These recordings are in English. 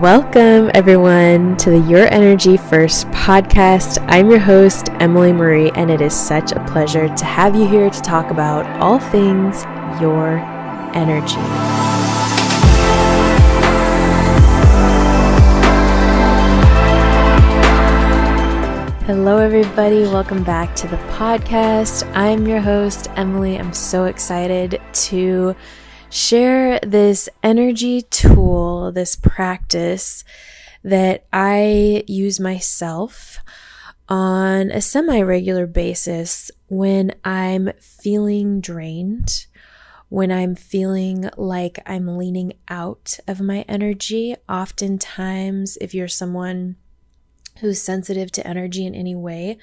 Welcome, everyone, to the Your Energy First podcast. I'm your host, Emily Marie, and it is such a pleasure to have you here to talk about all things your energy. Hello, everybody. Welcome back to the podcast. I'm your host, Emily. I'm so excited to share this energy tool, this practice that I use myself on a semi-regular basis when I'm feeling drained, when I'm feeling like I'm leaning out of my energy. Oftentimes, if you're someone who's sensitive to energy in any way,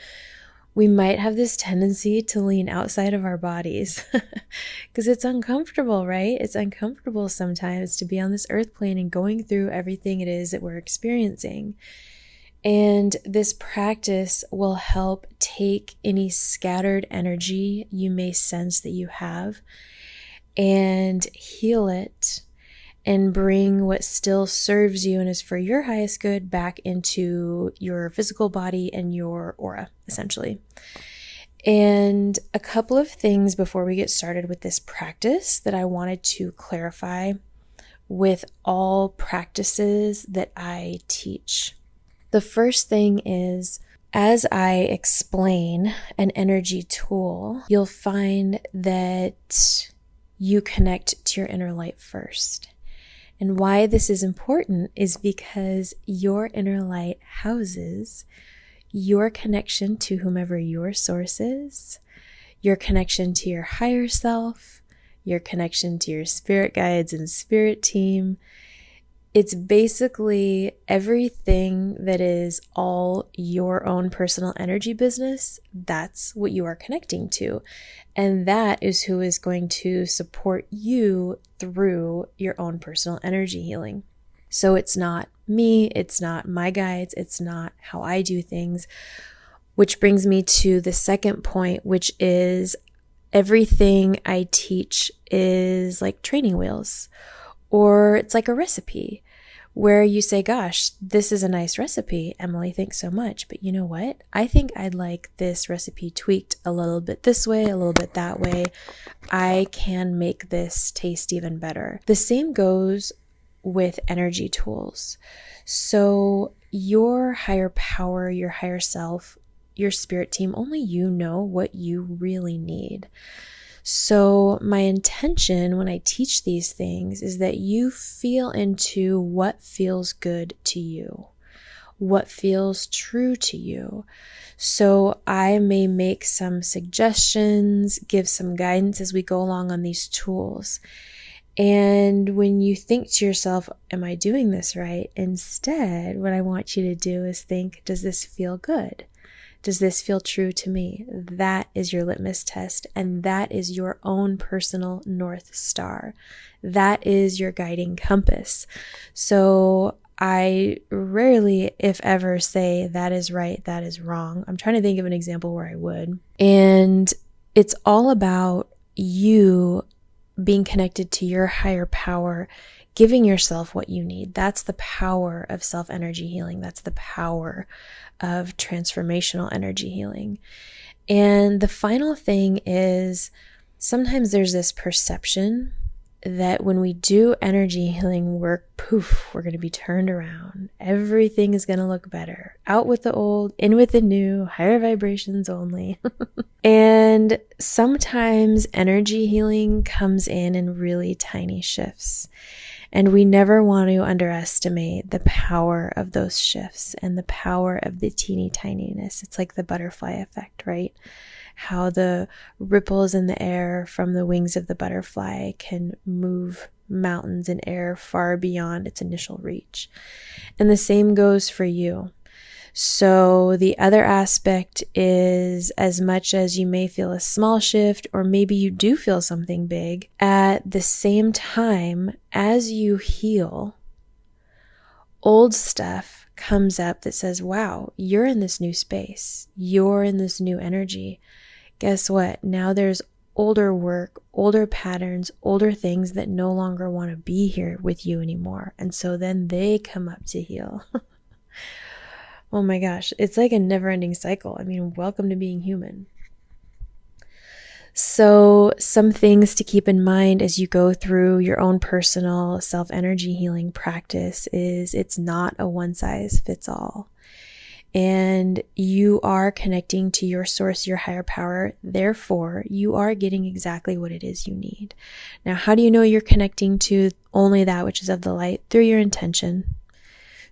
we might have this tendency to lean outside of our bodies because it's uncomfortable, right? It's uncomfortable sometimes to be on this earth plane and going through everything it is that we're experiencing. And this practice will help take any scattered energy you may sense that you have and heal it and bring what still serves you and is for your highest good back into your physical body and your aura, essentially. And a couple of things before we get started with this practice that I wanted to clarify with all practices that I teach. The first thing is, as I explain an energy tool, you'll find that you connect to your inner light first. And why this is important is because your inner light houses your connection to whomever your source is, your connection to your higher self, your connection to your spirit guides and spirit team. It's basically everything that is all your own personal energy business. That's what you are connecting to. And that is who is going to support you through your own personal energy healing. So it's not me, it's not my guides, it's not how I do things, which brings me to the second point, which is everything I teach is like training wheels, or it's like a recipe where you say, gosh, this is a nice recipe. Emily, thanks so much. But you know what? I think I'd like this recipe tweaked a little bit this way, a little bit that way. I can make this taste even better. The same goes with energy tools. So your higher power, your higher self, your spirit team, only you know what you really need. So my intention when I teach these things is that you feel into what feels good to you, what feels true to you. So I may make some suggestions, give some guidance as we go along on these tools. And when you think to yourself, am I doing this right? Instead, what I want you to do is think, does this feel good? Does this feel true to me? That is your litmus test, and that is your own personal North Star. That is your guiding compass. So I rarely, if ever, say that is right, that is wrong. I'm trying to think of an example where I would. And it's all about you being connected to your higher power, giving yourself what you need. That's the power of self-energy healing. That's the power of transformational energy healing. And the final thing is, sometimes there's this perception that when we do energy healing work, poof, we're going to be turned around. Everything is going to look better. Out with the old, in with the new, higher vibrations only. And sometimes energy healing comes in really tiny shifts. And we never want to underestimate the power of those shifts and the power of the teeny tininess. It's like the butterfly effect, right? How the ripples in the air from the wings of the butterfly can move mountains in air far beyond its initial reach. And the same goes for you. So the other aspect is, as much as you may feel a small shift, or maybe you do feel something big, at the same time as you heal, old stuff comes up that says, wow, you're in this new space. You're in this new energy. Guess what? Now there's older work, older patterns, older things that no longer want to be here with you anymore. And so then they come up to heal. Oh my gosh, it's like a never-ending cycle. I mean, welcome to being human. So some things to keep in mind as you go through your own personal self-energy healing practice is it's not a one-size-fits-all. And you are connecting to your source, your higher power. Therefore, you are getting exactly what it is you need. Now, how do you know you're connecting to only that which is of the light? Through your intention.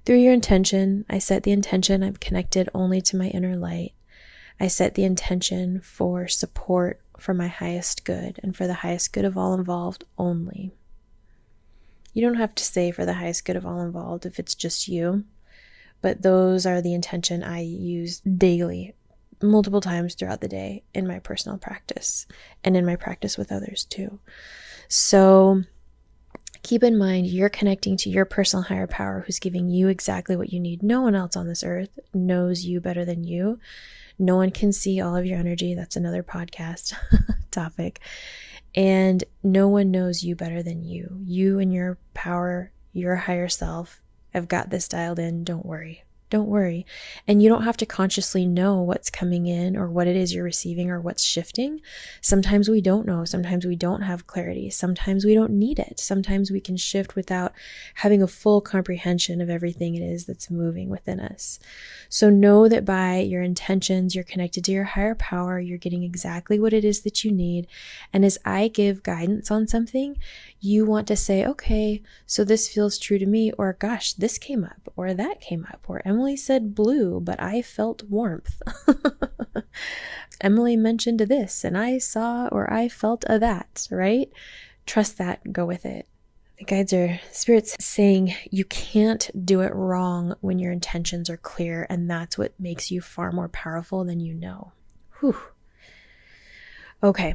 Through your intention, I set the intention I'm connected only to my inner light. I set the intention for support for my highest good and for the highest good of all involved only. You don't have to say for the highest good of all involved if it's just you. But those are the intention I use daily, multiple times throughout the day in my personal practice and in my practice with others too. So keep in mind, you're connecting to your personal higher power who's giving you exactly what you need. No one else on this earth knows you better than you. No one can see all of your energy. That's another podcast topic. And no one knows you better than you. You and your power, your higher self, I've got this dialed in. Don't worry. Don't worry. And you don't have to consciously know what's coming in or what it is you're receiving or what's shifting. Sometimes we don't know. Sometimes we don't have clarity. Sometimes we don't need it. Sometimes we can shift without having a full comprehension of everything it is that's moving within us. So know that by your intentions, you're connected to your higher power. You're getting exactly what it is that you need. And as I give guidance on something, you want to say, okay, so this feels true to me, or gosh, this came up, or that came up, or Emily said blue, but I felt warmth. Emily mentioned this, and I saw or I felt a that, right? Trust that, go with it. The guides are spirits saying you can't do it wrong when your intentions are clear, and that's what makes you far more powerful than you know. Whew. Okay.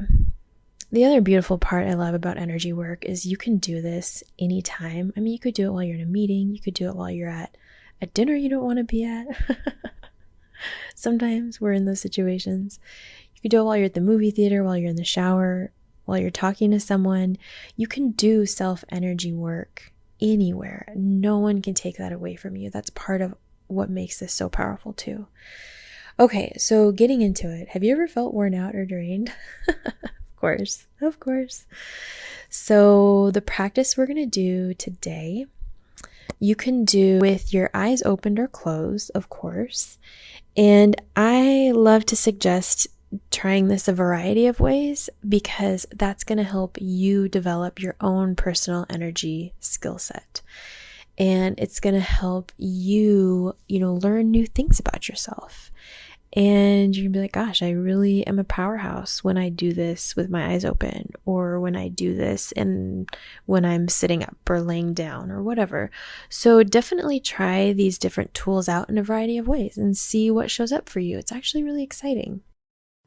The other beautiful part I love about energy work is you can do this anytime. I mean, you could do it while you're in a meeting. You could do it while you're at a dinner you don't want to be at. Sometimes we're in those situations. You could do it while you're at the movie theater, while you're in the shower, while you're talking to someone. You can do self-energy work anywhere. No one can take that away from you. That's part of what makes this so powerful too. Okay, so getting into it. Have you ever felt worn out or drained? Of course. So the practice we're going to do today, you can do with your eyes opened or closed, of course. And I love to suggest trying this a variety of ways because that's going to help you develop your own personal energy skill set. And it's going to help you, learn new things about yourself. And you're gonna be like, gosh, I really am a powerhouse when I do this with my eyes open, or when I do this and when I'm sitting up or laying down or whatever. So definitely try these different tools out in a variety of ways and see what shows up for you. It's actually really exciting.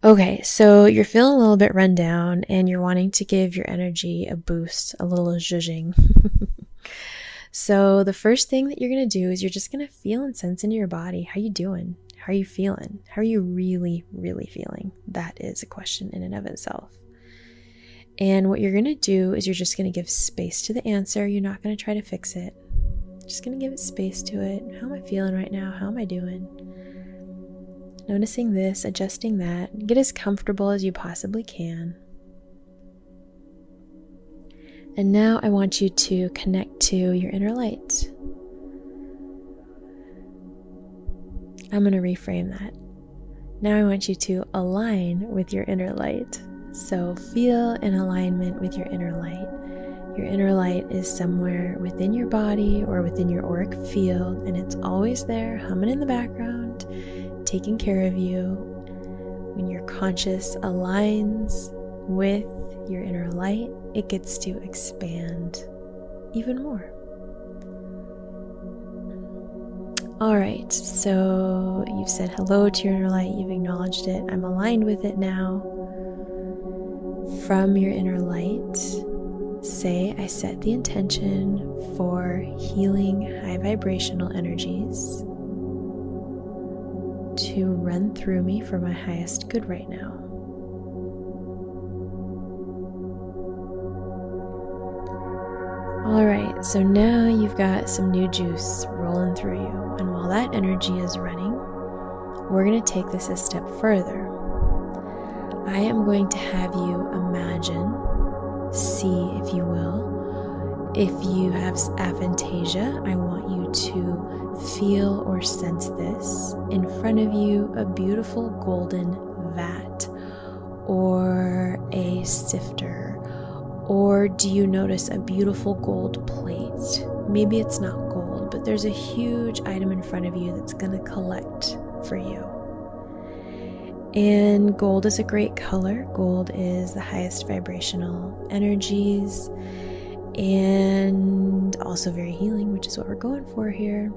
Okay, so you're feeling a little bit run down and you're wanting to give your energy a boost, a little zhuzhing. So the first thing that you're gonna do is you're just gonna feel and sense into your body. How you doing? How are you feeling? How are you really, really feeling? That is a question in and of itself. And what you're going to do is you're just going to give space to the answer. You're not going to try to fix it. Just going to give it space to it. How am I feeling right now? How am I doing? Noticing this, adjusting that. Get as comfortable as you possibly can. And now I want you to connect to your inner light. I'm going to reframe that. Now I want you to align with your inner light. So feel in alignment with your inner light. Your inner light is somewhere within your body or within your auric field, and it's always there, humming in the background, taking care of you. When your conscious aligns with your inner light, it gets to expand even more. All right, so you've said hello to your inner light, you've acknowledged it, I'm aligned with it now. From your inner light, say, I set the intention for healing high vibrational energies to run through me for my highest good right now. Alright, so now you've got some new juice rolling through you, and while that energy is running, we're going to take this a step further. I am going to have you imagine, see if you will. If you have aphantasia, I want you to feel or sense this. In front of you, a beautiful golden vat or a sifter. Or do you notice a beautiful gold plate? Maybe it's not gold, but there's a huge item in front of you that's going to collect for you. And gold is a great color. Gold is the highest vibrational energies and also very healing, which is what we're going for here.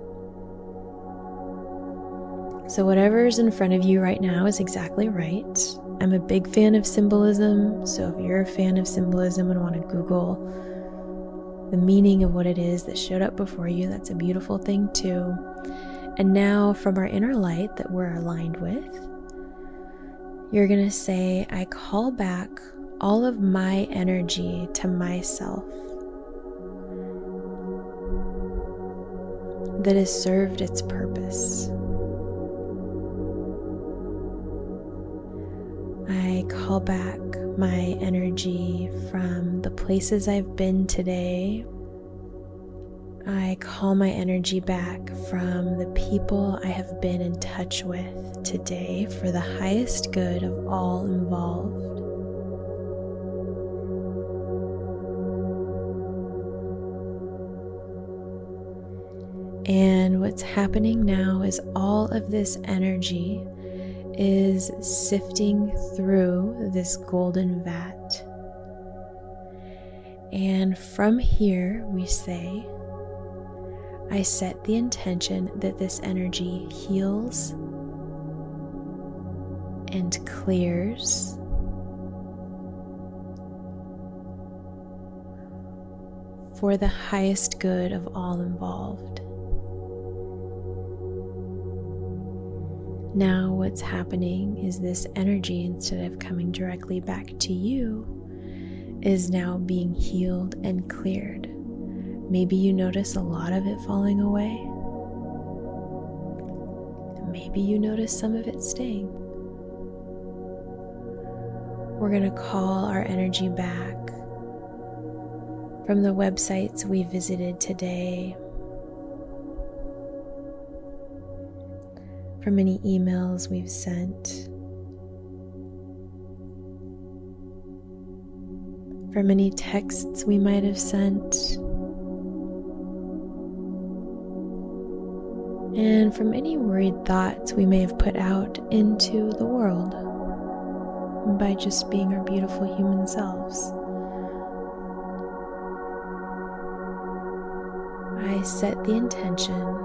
So whatever's in front of you right now is exactly right. I'm a big fan of symbolism, so if you're a fan of symbolism and want to Google the meaning of what it is that showed up before you, that's a beautiful thing too. And now from our inner light that we're aligned with, you're going to say, I call back all of my energy to myself that has served its purpose. I call back my energy from the places I've been today. I call my energy back from the people I have been in touch with today for the highest good of all involved. And what's happening now is all of this energy is sifting through this golden vat. And from here we say, I set the intention that this energy heals and clears for the highest good of all involved. Now what's happening is this energy, instead of coming directly back to you, is now being healed and cleared. Maybe you notice a lot of it falling away. Maybe you notice some of it staying. We're going to call our energy back from the websites we visited today, from any emails we've sent, from any texts we might have sent, and from any worried thoughts we may have put out into the world by just being our beautiful human selves. I set the intention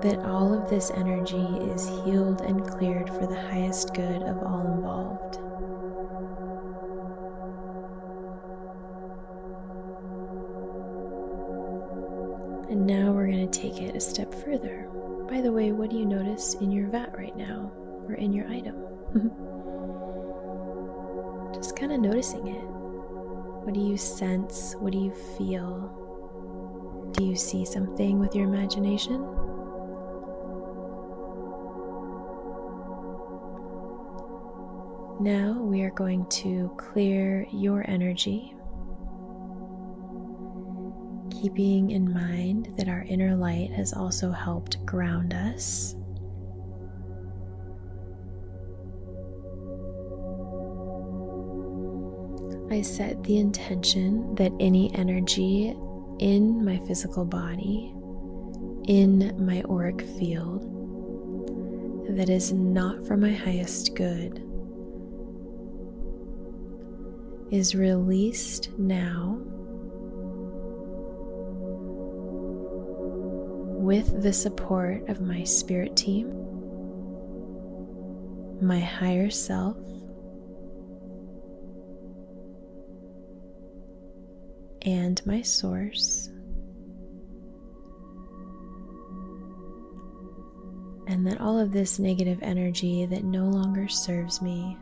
that all of this energy is healed and cleared for the highest good of all involved. And now we're going to take it a step further. By the way, what do you notice in your vat right now, or in your item? Just kind of noticing it. What do you sense? What do you feel? Do you see something with your imagination? Now we are going to clear your energy, keeping in mind that our inner light has also helped ground us. I set the intention that any energy in my physical body, in my auric field, that is not for my highest good, is released now with the support of my spirit team, my higher self, and my source. And that all of this negative energy that no longer serves me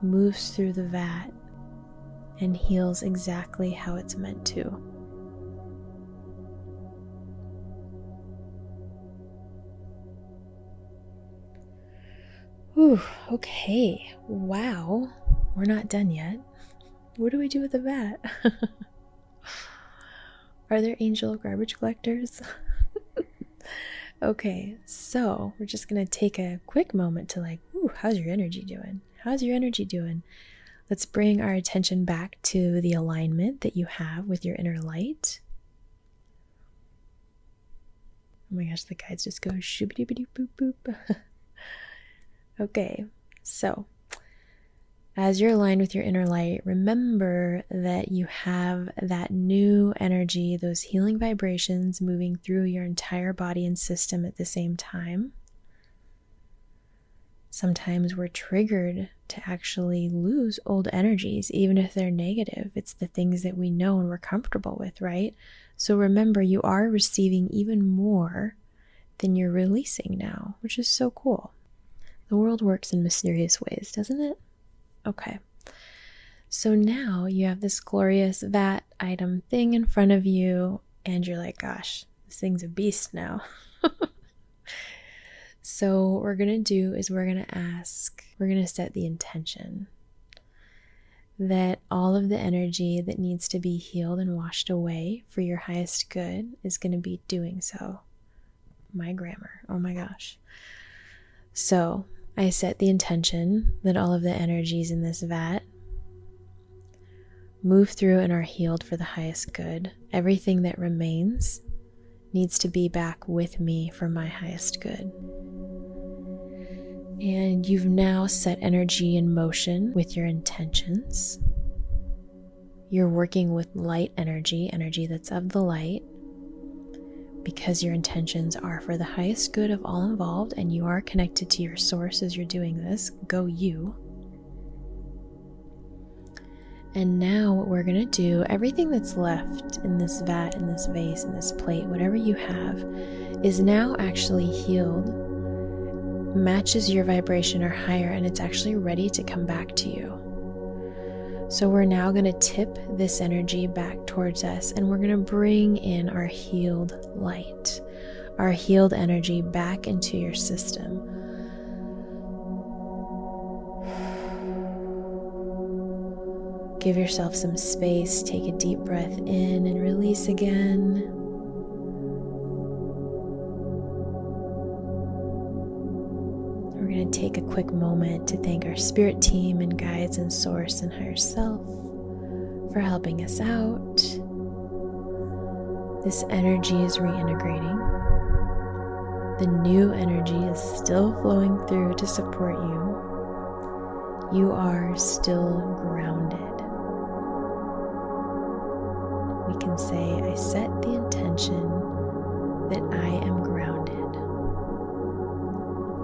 moves through the vat and heals exactly how it's meant to. Whew, okay, wow, we're not done yet. What do we do with the vat? Are there angel garbage collectors? Okay, so we're just gonna take a quick moment to how's your energy doing? How's your energy doing? Let's bring our attention back to the alignment that you have with your inner light. Oh my gosh, the guides just go shoobity boop boop. Okay, so as you're aligned with your inner light, remember that you have that new energy, those healing vibrations moving through your entire body and system at the same time. Sometimes we're triggered to actually lose old energies, even if they're negative. It's the things that we know and we're comfortable with, right? So remember, you are receiving even more than you're releasing now, which is so cool. The world works in mysterious ways, doesn't it? Okay. So now you have this glorious vat item thing in front of you, and you're like, gosh, this thing's a beast now. So what we're going to do is we're going to set the intention that all of the energy that needs to be healed and washed away for your highest good is going to be doing so. My grammar, oh my gosh. So I set the intention that all of the energies in this vat move through and are healed for the highest good. Everything that remains needs to be back with me for my highest good. And you've now set energy in motion with your intentions. You're working with light energy that's of the light, because your intentions are for the highest good of all involved, and you are connected to your source as you're doing this. Go you. And now what we're going to do, everything that's left in this vat, in this vase, in this plate, whatever you have, is now actually healed, matches your vibration or higher, and it's actually ready to come back to you. So we're now going to tip this energy back towards us, and we're going to bring in our healed light, our healed energy back into your system. Give yourself some space, take a deep breath in and release again. We're going to take a quick moment to thank our spirit team and guides and source and higher self for helping us out. This energy is reintegrating. The new energy is still flowing through to support you. You are still grounded. We can say, I set the intention that I am grounded.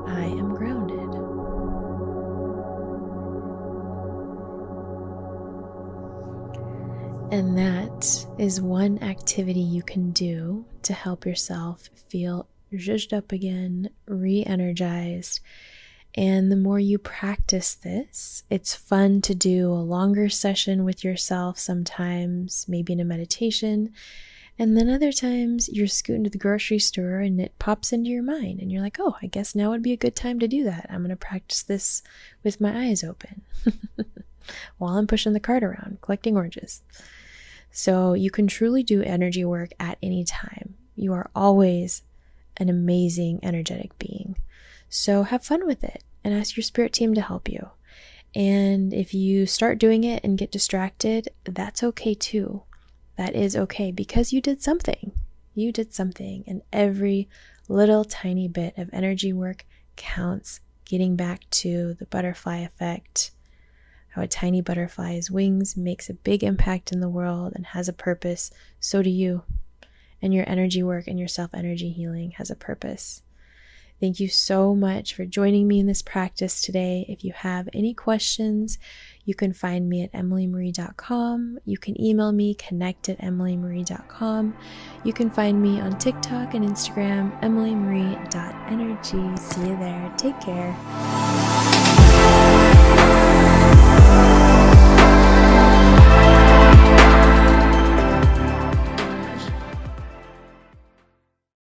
I am grounded. And that is one activity you can do to help yourself feel zhuzhed up again, re-energized. And the more you practice this, it's fun to do a longer session with yourself sometimes, maybe in a meditation. And then other times you're scooting to the grocery store and it pops into your mind and you're like, oh, I guess now would be a good time to do that. I'm going to practice this with my eyes open while I'm pushing the cart around, collecting oranges. So you can truly do energy work at any time. You are always an amazing, energetic being. So have fun with it and ask your spirit team to help you. And if you start doing it and get distracted, that's okay too. That is okay, because you did something. You did something, and every little tiny bit of energy work counts. Getting back to the butterfly effect, how a tiny butterfly's wings makes a big impact in the world and has a purpose, so do you. And your energy work and your self-energy healing has a purpose. Thank you so much for joining me in this practice today. If you have any questions, you can find me at emilymarie.com. You can email me, connect@emilymarie.com. You can find me on TikTok and Instagram, emilymarie.energy. See you there. Take care.